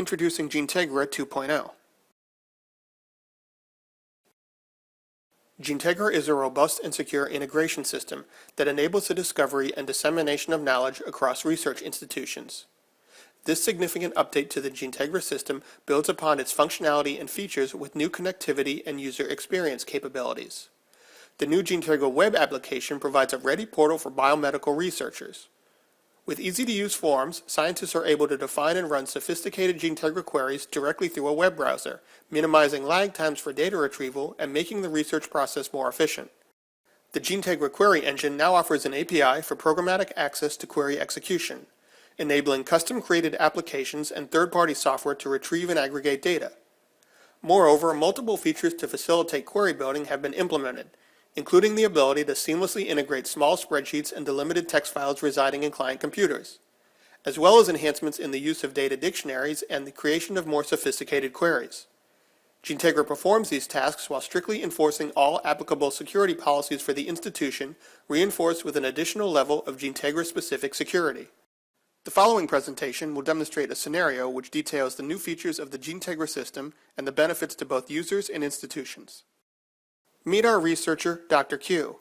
Introducing GeneTegra 2.0. GeneTegra is a robust and secure integration system that enables the discovery and dissemination of knowledge across research institutions. This significant update to the GeneTegra system builds upon its functionality and features with new connectivity and user experience capabilities. The new GeneTegra Web Application provides a ready portal for biomedical researchers. With easy-to-use forms, scientists are able to define and run sophisticated GeneTegra queries directly through a web browser, minimizing lag times for data retrieval and making the research process more efficient. The GeneTegra Query Engine now offers an API for programmatic access to query execution, enabling custom-created applications and third-party software to retrieve and aggregate data. Moreover, multiple features to facilitate query building have been implemented, including the ability to seamlessly integrate small spreadsheets and delimited-text files residing in client computers, as well as enhancements in the use of data dictionaries and the creation of more sophisticated queries. GeneTegra performs these tasks while strictly enforcing all applicable security policies for the institution, reinforced with an additional level of GeneTegra-specific security. The following presentation will demonstrate a scenario which details the new features of the GeneTegra system and the benefits to both users and institutions. Meet our researcher, Dr. Q.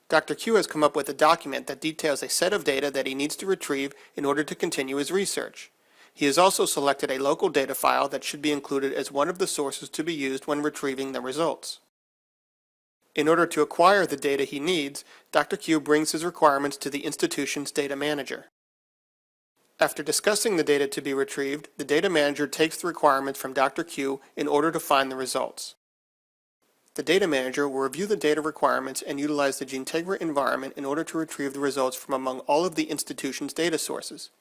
Dr. Q has come up with a document that details a set of data that he needs to retrieve in order to continue his research. He has also selected a local data file that should be included as one of the sources to be used when retrieving the results. In order to acquire the data he needs, Dr. Q brings his requirements to the institution's data manager. After discussing the data to be retrieved, the data manager takes the requirements from Dr. Q in order to find the results. The data manager will review the data requirements and utilize the GeneTegra environment in order to retrieve the results from among all of the institution's data sources.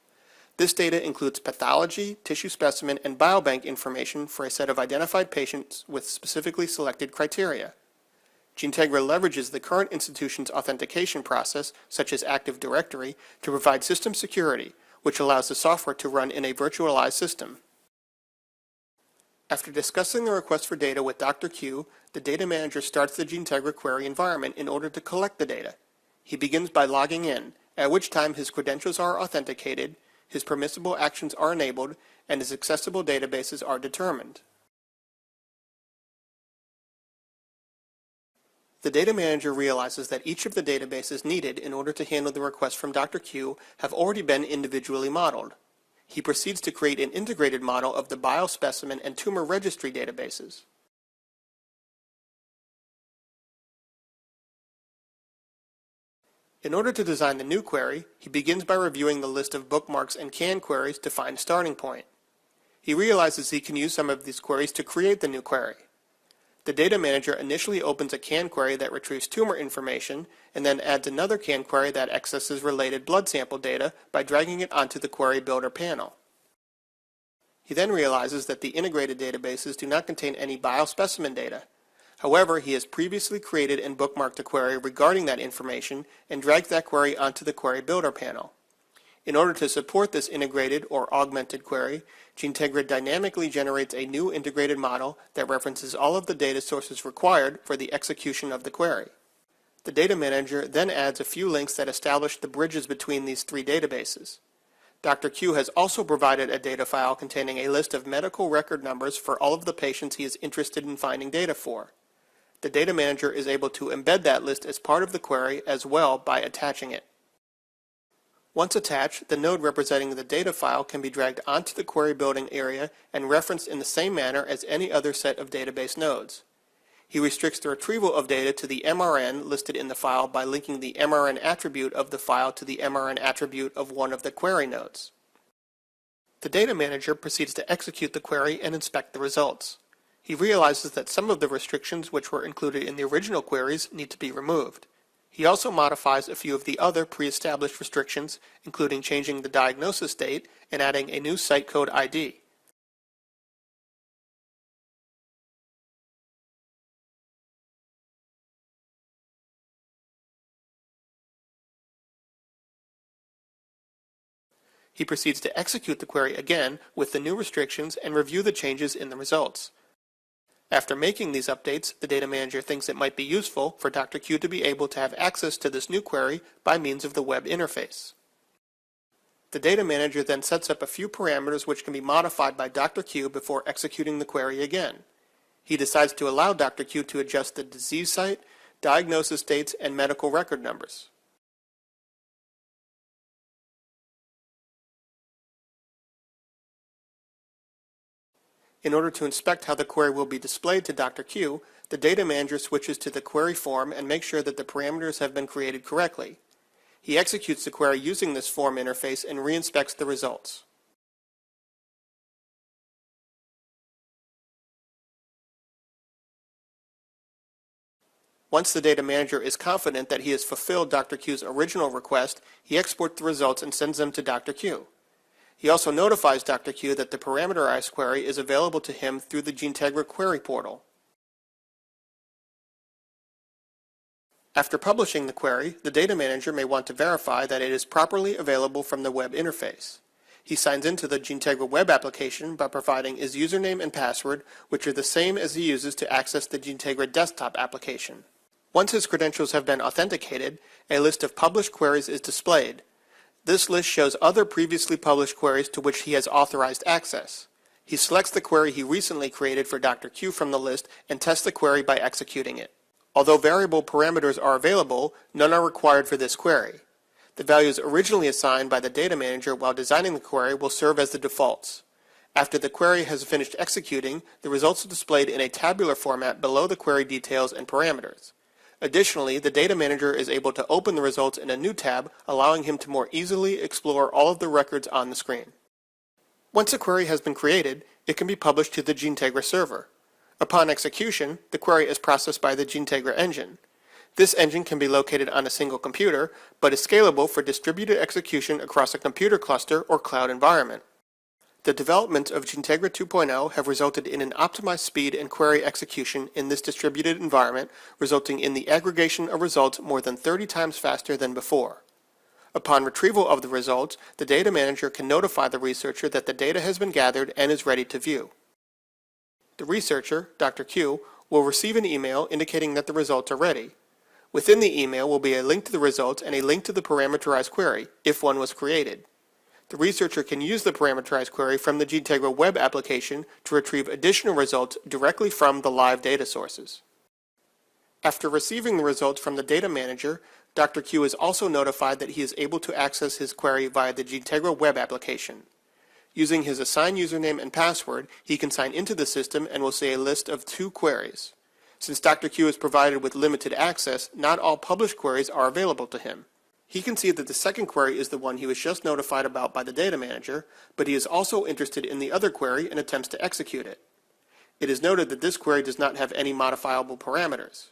This data includes pathology, tissue specimen, and biobank information for a set of identified patients with specifically selected criteria. GeneTegra leverages the current institution's authentication process, such as Active Directory, to provide system security, which allows the software to run in a virtualized system. After discussing the request for data with Dr. Q, the data manager starts the GeneTegra query environment in order to collect the data. He begins by logging in, at which time his credentials are authenticated, his permissible actions are enabled, and his accessible databases are determined. The data manager realizes that each of the databases needed in order to handle the request from Dr. Q have already been individually modeled. He proceeds to create an integrated model of the biospecimen and tumor registry databases. In order to design the new query, he begins by reviewing the list of bookmarks and canned queries to find a starting point. He realizes he can use some of these queries to create the new query. The data manager initially opens a canned query that retrieves tumor information and then adds another canned query that accesses related blood sample data by dragging it onto the Query Builder panel. He then realizes that the integrated databases do not contain any biospecimen data. However, he has previously created and bookmarked a query regarding that information and dragged that query onto the Query Builder panel. In order to support this integrated or augmented query, GeneTegra dynamically generates a new integrated model that references all of the data sources required for the execution of the query. The data manager then adds a few links that establish the bridges between these three databases. Dr. Q has also provided a data file containing a list of medical record numbers for all of the patients he is interested in finding data for. The data manager is able to embed that list as part of the query as well by attaching it. Once attached, the node representing the data file can be dragged onto the query building area and referenced in the same manner as any other set of database nodes. He restricts the retrieval of data to the MRN listed in the file by linking the MRN attribute of the file to the MRN attribute of one of the query nodes. The data manager proceeds to execute the query and inspect the results. He realizes that some of the restrictions which were included in the original queries need to be removed. He also modifies a few of the other pre-established restrictions, including changing the diagnosis date and adding a new site code ID. He proceeds to execute the query again with the new restrictions and review the changes in the results. After making these updates, the data manager thinks it might be useful for Dr. Q to be able to have access to this new query by means of the web interface. The data manager then sets up a few parameters which can be modified by Dr. Q before executing the query again. He decides to allow Dr. Q to adjust the disease site, diagnosis dates, and medical record numbers. In order to inspect how the query will be displayed to Dr. Q, the data manager switches to the query form and makes sure that the parameters have been created correctly. He executes the query using this form interface and re-inspects the results. Once the data manager is confident that he has fulfilled Dr. Q's original request, he exports the results and sends them to Dr. Q. He also notifies Dr. Q that the parameterized query is available to him through the GeneTegra Query portal. After publishing the query, the data manager may want to verify that it is properly available from the web interface. He signs into the GeneTegra Web Application by providing his username and password, which are the same as he uses to access the GeneTegra desktop application. Once his credentials have been authenticated, a list of published queries is displayed. This list shows other previously published queries to which he has authorized access. He selects the query he recently created for Dr. Q from the list and tests the query by executing it. Although variable parameters are available, none are required for this query. The values originally assigned by the data manager while designing the query will serve as the defaults. After the query has finished executing, the results are displayed in a tabular format below the query details and parameters. Additionally, the data manager is able to open the results in a new tab, allowing him to more easily explore all of the records on the screen. Once a query has been created, it can be published to the GeneTegra server. Upon execution, the query is processed by the GeneTegra engine. This engine can be located on a single computer, but is scalable for distributed execution across a computer cluster or cloud environment. The development of GeneTegra 2.0 have resulted in an optimized speed and query execution in this distributed environment, resulting in the aggregation of results more than 30 times faster than before. Upon retrieval of the results, the data manager can notify the researcher that the data has been gathered and is ready to view. The researcher, Dr. Q, will receive an email indicating that the results are ready. Within the email will be a link to the results and a link to the parameterized query, if one was created. The researcher can use the parameterized query from the GeneTegra Web Application to retrieve additional results directly from the live data sources. After receiving the results from the data manager, Dr. Q is also notified that he is able to access his query via the GeneTegra Web Application. Using his assigned username and password, he can sign into the system and will see a list of 2 queries. Since Dr. Q is provided with limited access, not all published queries are available to him. He can see that the second query is the one he was just notified about by the data manager, but he is also interested in the other query and attempts to execute it. It is noted that this query does not have any modifiable parameters.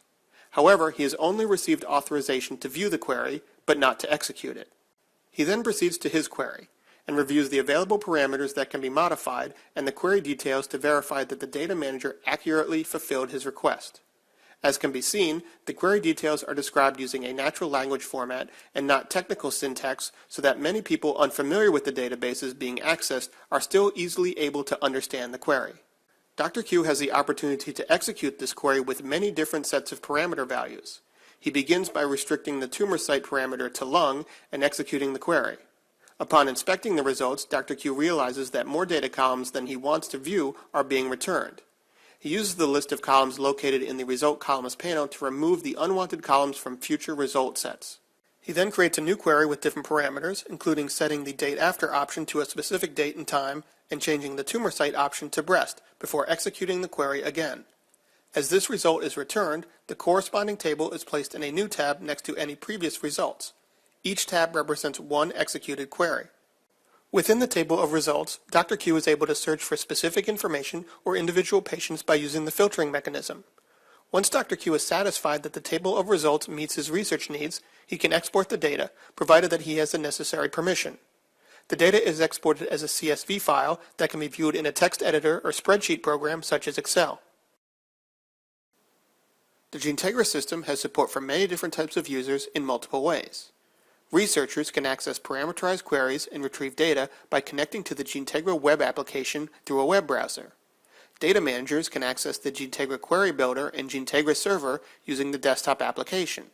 However, he has only received authorization to view the query, but not to execute it. He then proceeds to his query and reviews the available parameters that can be modified and the query details to verify that the data manager accurately fulfilled his request. As can be seen, the query details are described using a natural language format and not technical syntax, so that many people unfamiliar with the databases being accessed are still easily able to understand the query. Dr. Q has the opportunity to execute this query with many different sets of parameter values. He begins by restricting the tumor site parameter to lung and executing the query. Upon inspecting the results, Dr. Q realizes that more data columns than he wants to view are being returned. He uses the list of columns located in the Result Columns panel to remove the unwanted columns from future result sets. He then creates a new query with different parameters, including setting the Date After option to a specific date and time, and changing the tumor site option to breast, before executing the query again. As this result is returned, the corresponding table is placed in a new tab next to any previous results. Each tab represents one executed query. Within the table of results, Dr. Q is able to search for specific information or individual patients by using the filtering mechanism. Once Dr. Q is satisfied that the table of results meets his research needs, he can export the data, provided that he has the necessary permission. The data is exported as a CSV file that can be viewed in a text editor or spreadsheet program such as Excel. The GeneTegra system has support for many different types of users in multiple ways. Researchers can access parameterized queries and retrieve data by connecting to the GeneTegra Web Application through a web browser. Data managers can access the GeneTegra Query Builder and GeneTegra Server using the desktop application.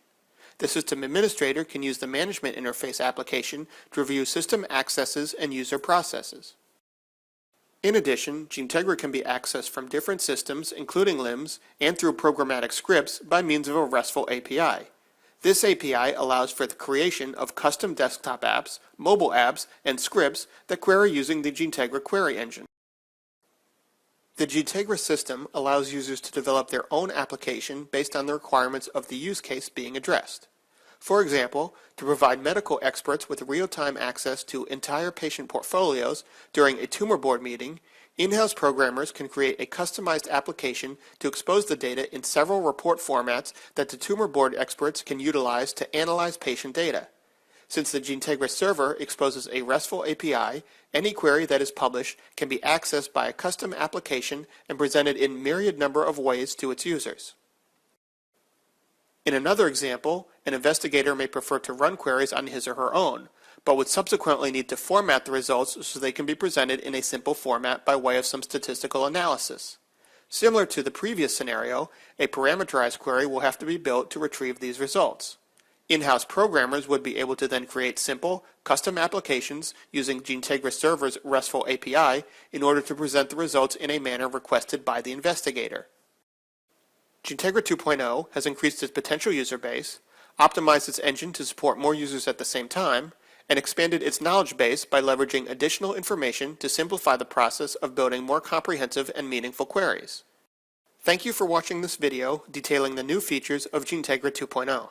The system administrator can use the management interface application to review system accesses and user processes. In addition, GeneTegra can be accessed from different systems, including LIMS, and through programmatic scripts by means of a RESTful API. This API allows for the creation of custom desktop apps, mobile apps, and scripts that query using the GeneTegra Query Engine. The GeneTegra system allows users to develop their own application based on the requirements of the use case being addressed. For example, to provide medical experts with real-time access to entire patient portfolios during a tumor board meeting, in-house programmers can create a customized application to expose the data in several report formats that the tumor board experts can utilize to analyze patient data. Since the GeneTegra server exposes a RESTful API, any query that is published can be accessed by a custom application and presented in myriad number of ways to its users. In another example, an investigator may prefer to run queries on his or her own, but would subsequently need to format the results so they can be presented in a simple format by way of some statistical analysis. Similar to the previous scenario, a parameterized query will have to be built to retrieve these results. In-house programmers would be able to then create simple, custom applications using GeneTegra Server's RESTful API in order to present the results in a manner requested by the investigator. GeneTegra 2.0 has increased its potential user base, optimized its engine to support more users at the same time, and expanded its knowledge base by leveraging additional information to simplify the process of building more comprehensive and meaningful queries. Thank you for watching this video detailing the new features of GeneTegra 2.0.